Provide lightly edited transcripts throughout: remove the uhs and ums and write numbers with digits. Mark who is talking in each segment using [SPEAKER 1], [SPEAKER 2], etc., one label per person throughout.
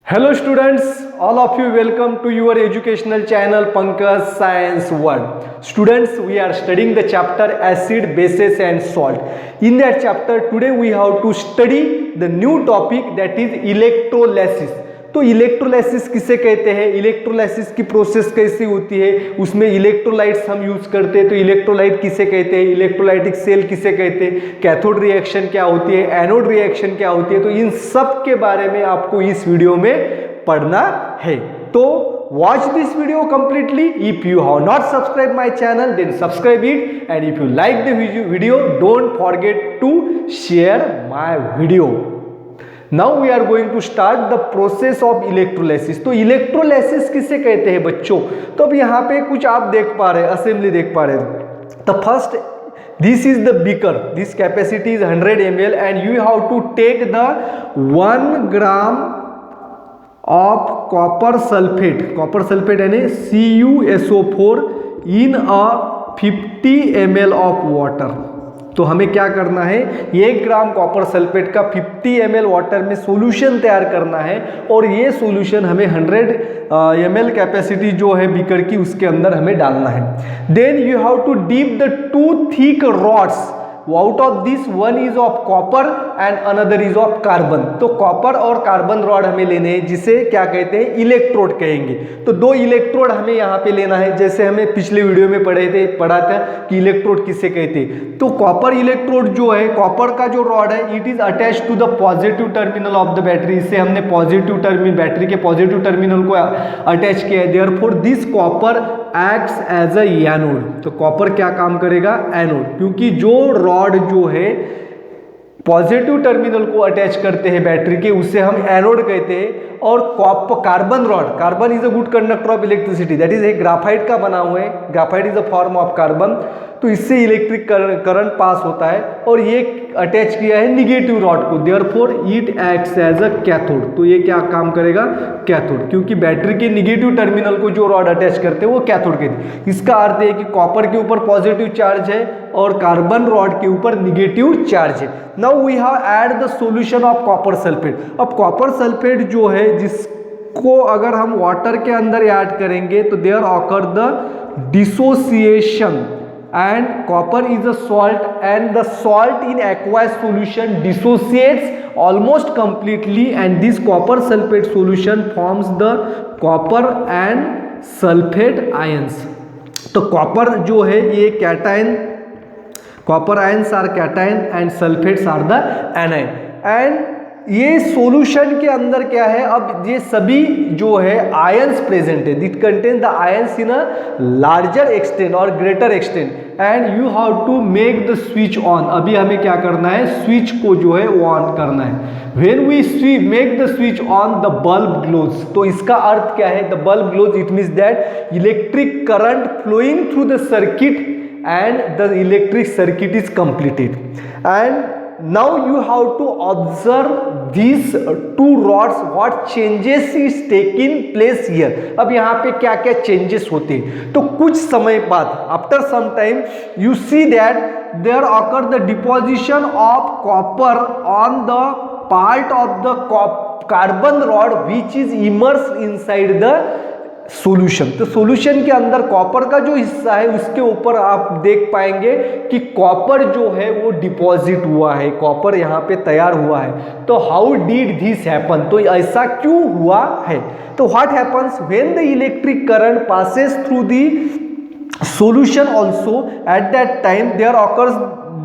[SPEAKER 1] Hello students, all of you welcome to your educational channel Pankaj Science World. Students, we are studying the chapter acid, bases and salt. In that chapter today we have to study the new topic that is electrolysis. तो electrolysis किसे कहते हैं, electrolysis की process कैसी होती है, उसमें electrolytes हम यूज करते हैं तो इलेक्ट्रोलाइट किसे कहते हैं, इलेक्ट्रोलाइटिक सेल किसे कहते हैं, कैथोड रिएक्शन क्या होती है, एनोड रिएक्शन क्या होती है, तो इन सब के बारे में आपको इस वीडियो में पढ़ना है. तो watch this video completely. If you have not subscribed my channel, then subscribe it, and if you like the video, don't forget to share my video. Now we are going to start the process of electrolysis. तो electrolysis किसे कहते हैं बच्चों, तो अब यहाँ पे कुछ आप देख पा रहे हैं, असेंबली देख पा रहे हैं. तो first this is the beaker, this capacity is 100 ml and you have to take the 1 gram of copper sulfate यानी CuSO4 in a 50 ml of water. तो हमें क्या करना है, 1 ग्राम कॉपर सल्फेट का 50 ml वाटर में सॉल्यूशन तैयार करना है और ये सॉल्यूशन हमें 100 ml कैपेसिटी जो है बीकर की उसके अंदर हमें डालना है. Then you have to dip the 2 thick rods. Out of this one is of copper and another is of carbon. तो कॉपर और कार्बन रॉड हमें लेने हैं जिसे क्या कहते हैं, इलेक्ट्रोड कहेंगे. तो 2 इलेक्ट्रोड हमें यहाँ पे लेना है, जैसे हमें पिछले वीडियो में पढ़ा था कि इलेक्ट्रोड किसे कहते हैं. तो कॉपर इलेक्ट्रोड जो है, कॉपर का जो रॉड है, it is attach to the positive terminal of the battery. इससे हमने पॉजिटिव टर्मिनल, बैटरी के पॉजिटिव टर्मिनल को अटैच किया है. Therefore this copper acts as a anode. तो कॉपर क्या काम करेगा, एनोड, क्योंकि जो रॉड जो है पॉजिटिव टर्मिनल को अटैच करते हैं बैटरी के, उसे हम एनोड कहते हैं. और carbon rod, carbon is a good conductor of electricity, that is a graphite का बना हुआ है, graphite is a form of carbon. तो इससे इलेक्ट्रिक करंट पास होता है और ये अटैच किया है निगेटिव रॉड को. Therefore it acts as a cathode. तो ये क्या काम करेगा, कैथोड, क्योंकि बैटरी के निगेटिव टर्मिनल को जो रॉड अटैच करते हैं वो कैथोड कहते हैं. इसका अर्थ है कि कॉपर के ऊपर पॉजिटिव चार्ज है और कार्बन रॉड के ऊपर निगेटिव चार्ज है. Now we have add the solution of copper sulphate. अब कॉपर सल्फेट जो है, जिसको अगर हम वाटर के अंदर ऐड करेंगे तो there occur the dissociation and copper is a salt and the salt in aqueous solution dissociates almost completely and this copper sulfate solution forms the copper and sulfate ions. तो copper जो है ये cation, copper ions are cation and sulphates are the anion. And ये solution के अंदर क्या है, अब ये सभी जो है आयंस प्रेजेंट है. It contain the ions in a larger extent और greater extent and you have to make the switch on. अभी हमें क्या करना है, स्विच को जो है वो ऑन करना है. When we make the switch on the bulb glows. तो इसका अर्थ क्या है, the bulb glows, it means that electric current flowing through the circuit and the electric circuit is completed. And now you have to observe these 2 rods, what changes is taking place here. अब यहाँ पे क्या क्या changes होते हैं, तो कुछ समय बाद after some time you see that there occur the deposition of copper on the part of the carbon rod which is immersed inside the solution. तो सॉल्यूशन के अंदर कॉपर का जो हिस्सा है उसके ऊपर आप देख पाएंगे कि कॉपर जो है वो डिपॉजिट हुआ है, कॉपर यहाँ पे तैयार हुआ है. तो हाउ डिड दिस हैपन, तो ऐसा क्यों हुआ है. तो what happens when the electric current passes through the solution also, at that time there occurs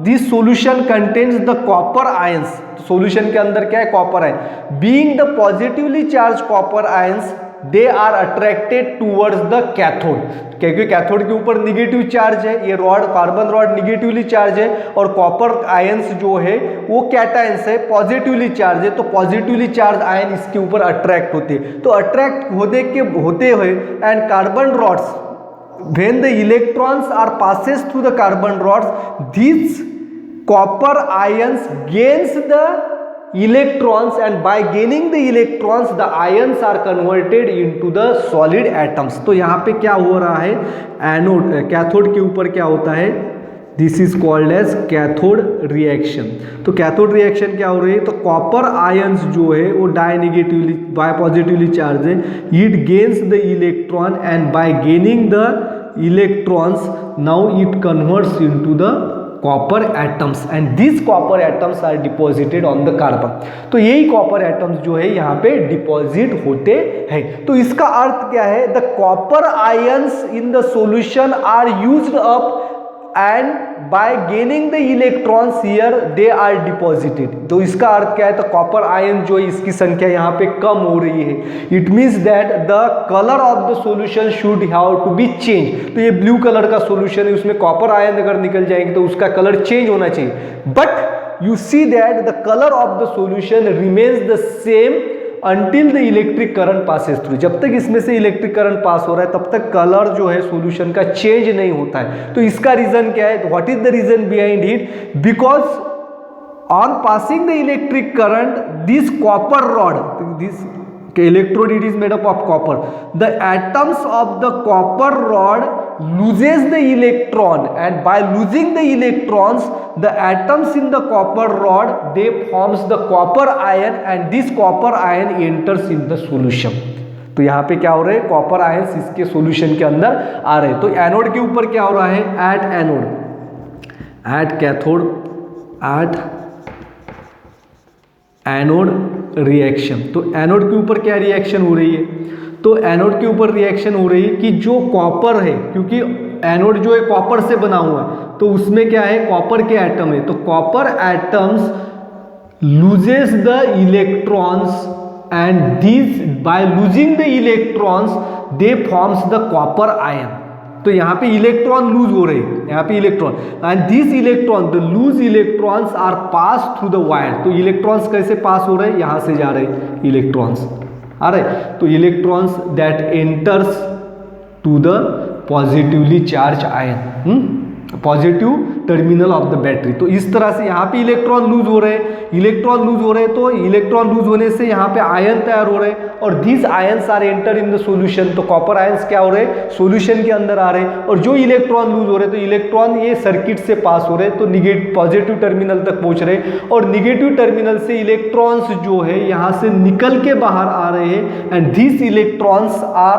[SPEAKER 1] this solution contains the copper ions. solution के अंदर क्या है, copper ion. being the positively charged copper ions they are attracted towards the cathode. क्योंकि cathode के ऊपर negative charge है, ये rod, carbon rod negatively charge है और कॉपर आयंस जो है वो कैटायंस है, पॉजिटिवली चार्ज है. तो पॉजिटिवली चार्ज आयन इसके ऊपर अट्रैक्ट होते हैं. तो अट्रैक्ट होते हुए and carbon rods, when the electrons are passes through the carbon rods, these copper ions gains the electrons and by gaining the electrons the ions are converted into the solid atoms. तो यहाँ पे क्या हो रहा है, anode cathode के ऊपर क्या होता है, this is called as cathode reaction. तो कैथोड रिएक्शन क्या हो रही है, तो कॉपर आयंस जो है वो बाय पॉजिटिवली चार्ज है, it gains the electron and by gaining the electrons now it converts into the copper atoms and this copper atoms are deposited on the carbon. तो यही कॉपर एटम्स जो है यहाँ पे डिपॉजिट होते हैं। तो इसका अर्थ क्या है, the copper ions in the solution are used up and by gaining the electrons here they are deposited. तो इसका अर्थ क्या है, तो कॉपर आयन जो है इसकी संख्या यहाँ पे कम हो रही है। It means that the colour of the solution should have to be change. तो ये ब्लू कलर का सॉल्यूशन है, उसमें कॉपर आयन अगर निकल जाएंगे तो उसका कलर चेंज होना चाहिए, but you see that the colour of the solution remains the same until the electric current passes through. जब तक इसमें से इलेक्ट्रिक करंट पास हो रहा है तब तक कलर जो है सॉल्यूशन का चेंज नहीं होता है। तो इसका रीजन क्या है, what is the reason behind it, because on passing the electric current this copper rod, this electrode it is made up of copper, the atoms of the copper rod loses the electron and by losing the electrons the atoms in the copper rod they forms the copper ion and this copper ion enters in the solution। तो यहाँ पे क्या हो रहा है, copper ions इसके solution के अंदर आ रहे हैं। तो एनोड के ऊपर क्या हो रहा है, at anode, at cathode, at anode reaction. तो एनोड के ऊपर क्या रिएक्शन हो रही है, तो एनोड के ऊपर रिएक्शन हो रही है कि जो कॉपर है, क्योंकि एनोड जो है कॉपर से बना हुआ है तो उसमें क्या है, कॉपर के एटम है, तो copper atoms loses the electrons and this by losing the electrons they forms the copper ion. तो यहाँ पे इलेक्ट्रॉन लूज हो रहे हैं, यहाँ पे electron and this electron the loose electrons are pass through the wire. तो इलेक्ट्रॉन्स कैसे पास हो रहे हैं, यहाँ से जा रहे हैं इलेक्ट्रॉन्स आ रहे, तो electrons that enters to the positively charge ion, positive terminal of the battery. तो इस तरह से यहाँ पे इलेक्ट्रॉन लूज हो रहे हैं, इलेक्ट्रॉन लूज हो रहे हैं, तो इलेक्ट्रॉन लूज होने से यहाँ पे आयन तैयार हो रहे हैं और this ions are enter in the solution. तो कॉपर आयंस क्या हो रहे हैं, सॉल्यूशन के अंदर आ रहे हैं और जो इलेक्ट्रॉन लूज हो रहे हैं तो इलेक्ट्रॉन ये सर्किट से पास हो रहे हैं, तो निगेटिव पॉजिटिव टर्मिनल तक पहुंच रहे हैं और निगेटिव टर्मिनल से इलेक्ट्रॉन्स जो है यहाँ से निकल के बाहर आ रहे हैं and this electrons are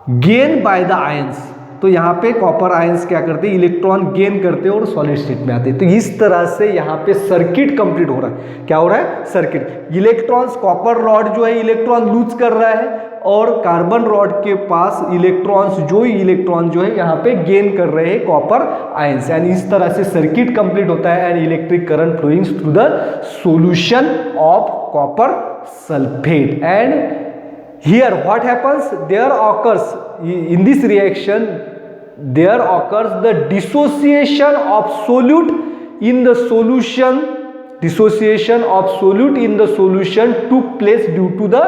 [SPEAKER 1] gain by the ions. तो यहाँ पे कॉपर आयंस क्या करते हैं, इलेक्ट्रॉन गेन करते हैं और सॉलिड स्टेट में आते हैं। तो इस तरह से यहाँ पे सर्किट कंप्लीट हो रहा है। क्या हो रहा है, सर्किट। इलेक्ट्रॉन्स, कॉपर रॉड जो है इलेक्ट्रॉन लूज कर रहा है और कार्बन रॉड के पास इलेक्ट्रॉन्स जो है यहाँ पे गेन कर रहे हैं कॉपर आयंस एंड इस तरह से सर्किट कंप्लीट होता है and electric current flowing through the solution of copper sulphate. And here what happens, there occurs in this reaction, there occurs the dissociation of solute in the solution, dissociation of solute in the solution took place due to the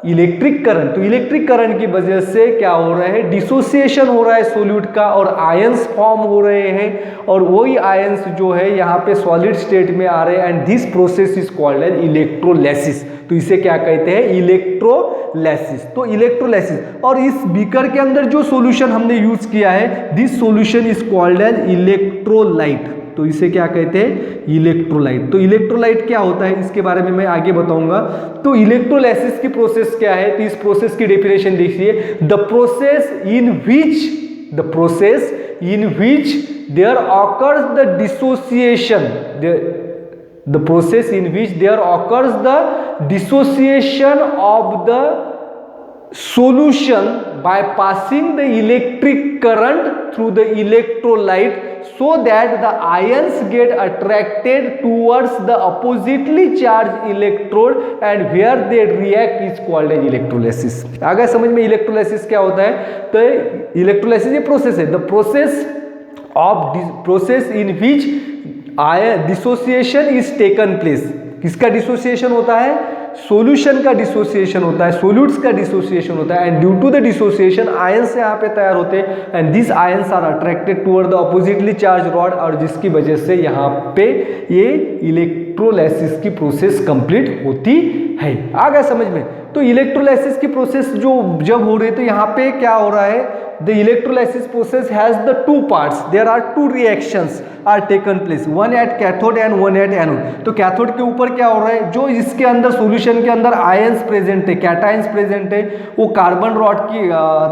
[SPEAKER 1] electric current. तो electric current की वजह से क्या हो रहा है, dissociation हो रहा है सोल्यूट का और आयंस फॉर्म हो रहे हैं और वही आयंस जो है यहाँ पे सॉलिड स्टेट में आ रहे हैं and this process is called as electrolysis. तो इसे क्या कहते हैं, इलेक्ट्रोलाइसिस। तो इलेक्ट्रोलाइसिस, और इस बीकर के अंदर जो सॉल्यूशन हमने यूज किया है, this solution is called as electrolyte. तो इसे क्या कहते हैं, इलेक्ट्रोलाइट। तो इलेक्ट्रोलाइट क्या होता है इसके बारे में मैं आगे बताऊंगा। तो इलेक्ट्रोलाइसिस की प्रोसेस क्या है, तो इस प्रोसेस की डेफिनेशन देखिए, the process in which there occurs the dissociation, the process in which there occurs the dissociation of the solution by passing the electric current through the electrolyte so that the ions get attracted towards the oppositely charged electrode and where they react is called as electrolysis। आगे समझ में electrolysis क्या होता है, तो electrolysis ये process है, the process in which dissociation is taken place. किसका डिसोसिएशन होता है, सॉल्यूशन का डिसोसिएशन होता है, सोल्यूट्स का डिसोसिएशन होता है and due to the dissociation ions यहाँ पे तैयार होते हैं and this ions are attracted toward the oppositely charge rod और जिसकी वजह से यहाँ पे ये इलेक्ट्रोलाइसिस की प्रोसेस कंप्लीट होती है। आ गया समझ में। तो इलेक्ट्रोलाइसिस की प्रोसेस जो जब हो रही है तो यहाँ पे क्या हो रहा है, the electrolysis process has the two parts, there are two reactions are taken place, one at cathode and one at anode. तो कैथोड के ऊपर क्या हो रहा है, जो इसके अंदर सॉल्यूशन के अंदर आयंस प्रेजेंट है, कैटायंस प्रेजेंट है, वो कार्बन रॉड की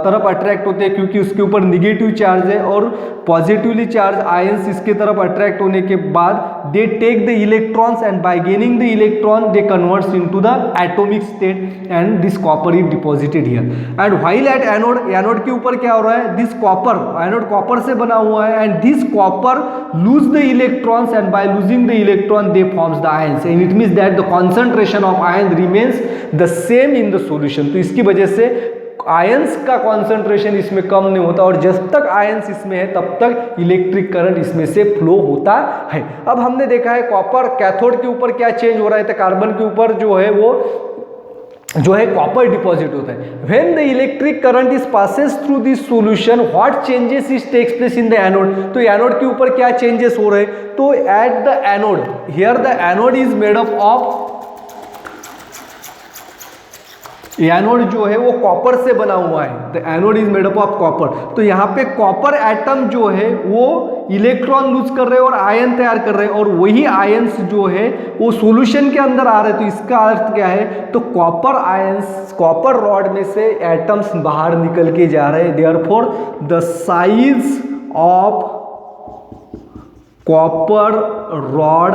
[SPEAKER 1] तरफ अट्रैक्ट होते हैं क्योंकि उसके ऊपर निगेटिव चार्ज है, और पॉजिटिवली चार्ज आयंस इसके तरफ अट्रैक्ट होने के बाद they take the electrons and by gaining the electron they converts into the atomic state and this copper is deposited here. And while at anode, anode के ऊपर क्या हो रहा है, दिस कॉपर, एनोड कॉपर से बना हुआ है, and this copper lose the electrons and by losing the electron they forms the ions, and it means that the concentration of ion remains the same in the solution। तो इसकी वजह से ions का concentration इसमें कम नहीं होता, और जब तक आयंस इसमें है तब तक इलेक्ट्रिक करंट इसमें से फ्लो होता है। अब हमने देखा है कॉपर कैथोड के ऊपर क्या चेंज हो रहा है, तो कार्बन के ऊपर जो है कॉपर डिपॉजिट होता है। When the electric current is passes through this solution what changes is takes place in the anode. तो एनोड के ऊपर क्या चेंजेस हो रहे हैं, तो at the anode, here the anode is made up of, anode जो है वो कॉपर से बना हुआ है, the anode is made up of copper. तो यहाँ पे कॉपर एटम जो है वो इलेक्ट्रॉन लूज कर रहे हैं और आयन तैयार कर रहे हैं, और वही आयंस जो है वो सॉल्यूशन के अंदर आ रहे हैं। तो इसका अर्थ क्या है, तो कॉपर आयंस, कॉपर रॉड में से एटम्स बाहर निकल के जा रहे हैं, therefore the size of copper rod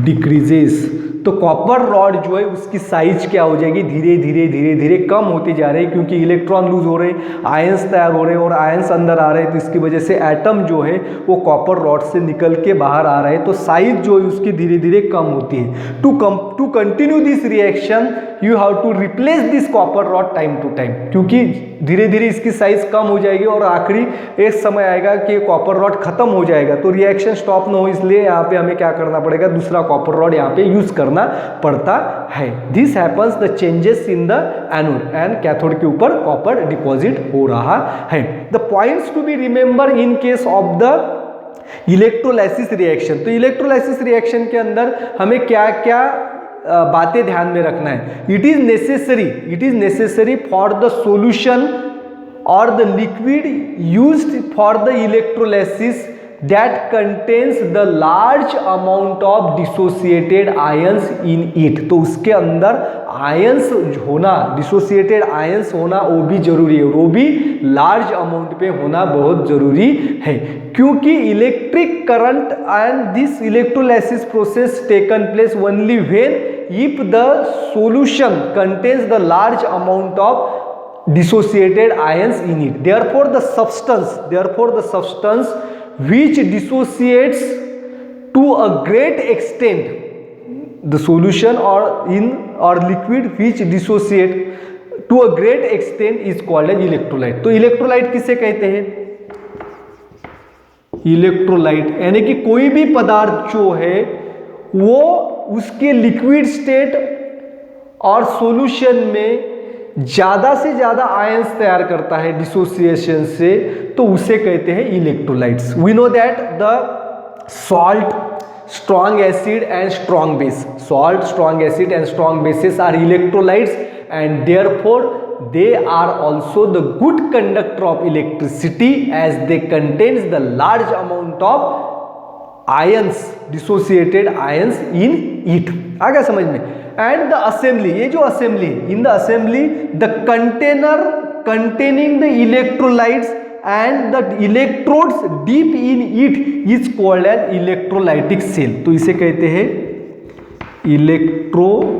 [SPEAKER 1] decreases. तो कॉपर रॉड जो है उसकी साइज क्या हो जाएगी, धीरे धीरे धीरे धीरे कम होती जा रही है, क्योंकि इलेक्ट्रॉन लूज हो रहे हैं, आयंस तैयार हो रहे हैं और आयंस अंदर आ रहे हैं। तो इसकी वजह से एटम जो है वो कॉपर रॉड से निकल के बाहर आ रहा है, तो साइज जो है उसकी धीरे धीरे कम होती है। To continue this reaction you have to replace this copper rod time to time, क्योंकि धीरे धीरे इसकी साइज कम हो जाएगी और आखिरी एक समय आएगा कि कॉपर रॉड खत्म हो जाएगा। तो रिएक्शन स्टॉप ना हो, इसलिए यहाँ पे हमें क्या करना पड़ेगा, दूसरा कॉपर रॉड यहाँ पे यूज करना पड़ता है। This happens the changes in the anode and cathode के ऊपर कॉपर डिपॉजिट हो रहा है। The points to be remember in case of the electrolysis reaction. तो इलेक्ट्रोलाइसिस रिएक्शन के अंदर हमें क्या क्या बातें ध्यान में रखना है। It is necessary for the solution और the liquid used for the electrolysis that contains the large amount of dissociated ions in it। तो उसके अंदर आयंस होना, डिसोसिएटेड आयंस होना वो भी जरूरी है, और वो भी लार्ज अमाउंट पे होना बहुत जरूरी है, क्योंकि electric current and this electrolysis process taken place only when if the solution contains the large amount of dissociated ions in it। therefore the substance which dissociates to a great extent, the solution or liquid which dissociate to a great extent is called as electrolyte। तो electrolyte किसे कहते हैं, electrolyte यानी कि कोई भी पदार्थ जो है वो उसके लिक्विड स्टेट और सॉल्यूशन में ज्यादा से ज्यादा आयंस तैयार करता है डिसोसिएशन से, तो उसे कहते हैं electrolytes. We know that the salt, strong acid and strong base, salt, strong acid and strong bases are electrolytes and therefore they are also the good conductor of electricity as they contains the large amount of ions, dissociated ions in it। आ गया समझ में। And the assembly, ये जो assembly, in the assembly the container containing the electrolytes and the electrodes dip in it is called as electrolytic cell. तो इसे कहते हैं इलेक्ट्रोलाइटिक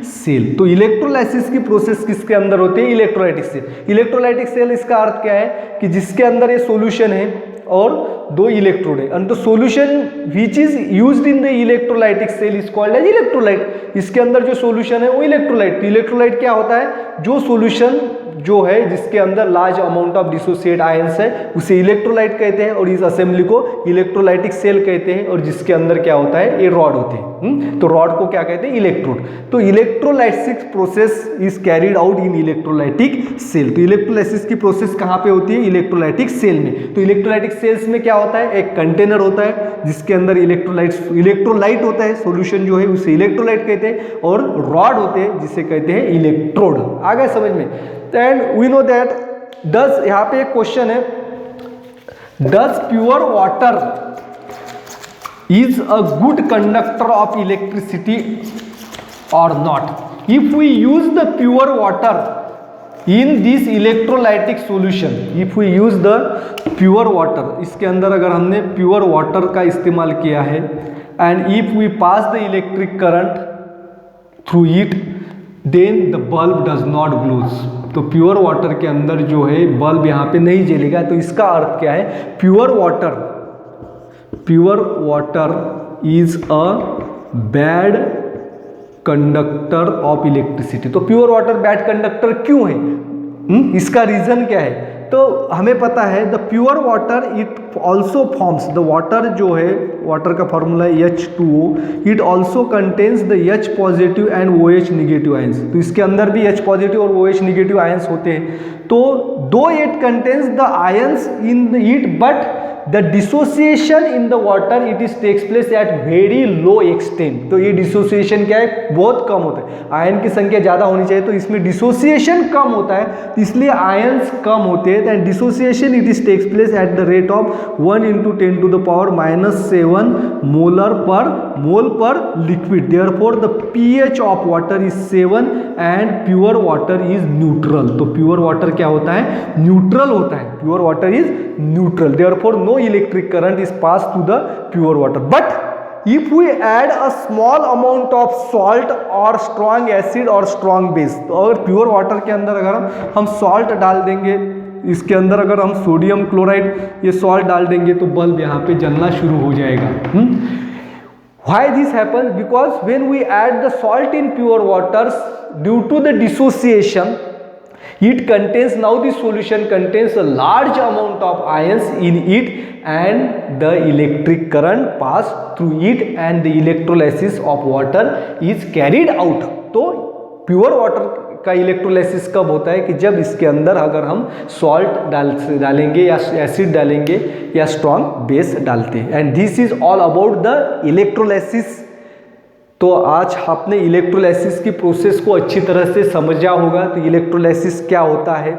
[SPEAKER 1] सेल। तो इलेक्ट्रोलाइसिस की प्रोसेस किसके अंदर होती है, इलेक्ट्रोलाइटिक सेल। इलेक्ट्रोलाइटिक सेल इसका अर्थ क्या है कि जिसके अंदर ये सॉल्यूशन है और दो इलेक्ट्रोड है, and the solution which is used in the electrolytic cell is called as electrolyte. इसके अंदर जो सॉल्यूशन है वो इलेक्ट्रोलाइट। तो इलेक्ट्रोलाइट क्या होता है, जो सॉल्यूशन जो है जिसके अंदर large amount of dissociate ions है उसे इलेक्ट्रोलाइट कहते हैं, और इस असेंबली को इलेक्ट्रोलाइटिक सेल कहते हैं, और जिसके अंदर क्या होता है, ये रॉड होते हैं। तो रॉड को क्या कहते हैं, इलेक्ट्रोड। तो electrolysis process is carried out in electrolytic cell. तो इलेक्ट्रोलाइसिस की प्रोसेस कहाँ पे होती है, इलेक्ट्रोलाइटिक सेल में। तो इलेक्ट्रोलाइटिक सेल्स में क्या होता है, एक कंटेनर होता है जिसके अंदर इलेक्ट्रोलाइट होता है, सॉल्यूशन जो है उसे इलेक्ट्रोलाइट कहते हैं, और रॉड होते हैं जिसे कहते हैं इलेक्ट्रोड। आ गए समझ में। And we know that does, यहाँ पे एक क्वेश्चन है, does pure water is a good conductor of electricity और not. If we use the pure water in this electrolytic solution, if we use the pure water, इसके अंदर अगर हमने pure water का इस्तेमाल किया है, and if we pass the electric current through it, then the bulb does not glows. तो pure water के अंदर जो है बल्ब यहाँ पे नहीं जलेगा। तो इसका अर्थ क्या है, pure water is a bad conductor of electricity. तो प्योर वाटर बैड कंडक्टर क्यों है, इसका रीजन क्या है? तो हमें पता है the pure water it also forms, the water जो है, वाटर का फॉर्मूला है H2O, it also contains the H positive and OH negative ions. तो इसके अंदर भी H पॉजिटिव और OH निगेटिव आयंस होते हैं। तो though it contains the ions in it, but the dissociation in the water it is takes place at very low extent. तो ये डिसोसिएशन क्या है, बहुत कम होता है। आयन की संख्या ज़्यादा होनी चाहिए, तो इसमें डिसोसिएशन कम होता है, इसलिए आयंस कम होते हैं। And dissociation it is takes place at the rate of 1 × 10⁻⁻7 molar per mole per liquid. Therefore the pH of water is 7 and pure water is neutral. तो प्योर वाटर क्या होता है, न्यूट्रल होता है। Pure water is neutral, therefore no electric current is passed to the pure water. But if we add a small amount of salt or strong acid or strong base, तो अगर pure water के अंदर अगर हम salt डाल देंगे, इसके अंदर अगर हम सोडियम क्लोराइड ये सॉल्ट डाल देंगे, तो बल्ब यहाँ पे जलना शुरू हो जाएगा। Why this happens? Because when we add the salt in pure waters, due to the dissociation, it contains, now the solution contains a large amount of ions in it, and the electric current pass through it, and the electrolysis of water is carried out. तो pure water का electrolysis कब होता है, कि जब इसके अंदर अगर हम सॉल्ट डालेंगे या एसिड डालेंगे या स्ट्रॉन्ग बेस डालते हैं। And this is all about the electrolysis. तो आज आपने इलेक्ट्रोलाइसिस की प्रोसेस को अच्छी तरह से समझा होगा। तो इलेक्ट्रोलाइसिस क्या होता है,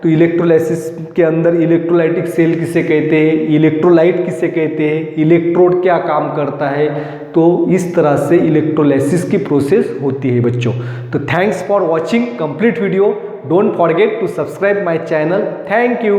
[SPEAKER 1] तो इलेक्ट्रोलाइसिस के अंदर इलेक्ट्रोलाइटिक सेल किसे कहते हैं, इलेक्ट्रोलाइट किसे कहते हैं, इलेक्ट्रोड क्या काम करता है। तो इस तरह से इलेक्ट्रोलाइसिस की प्रोसेस होती है बच्चों। तो thanks for watching complete video. Don't forget to subscribe my channel. Thank you.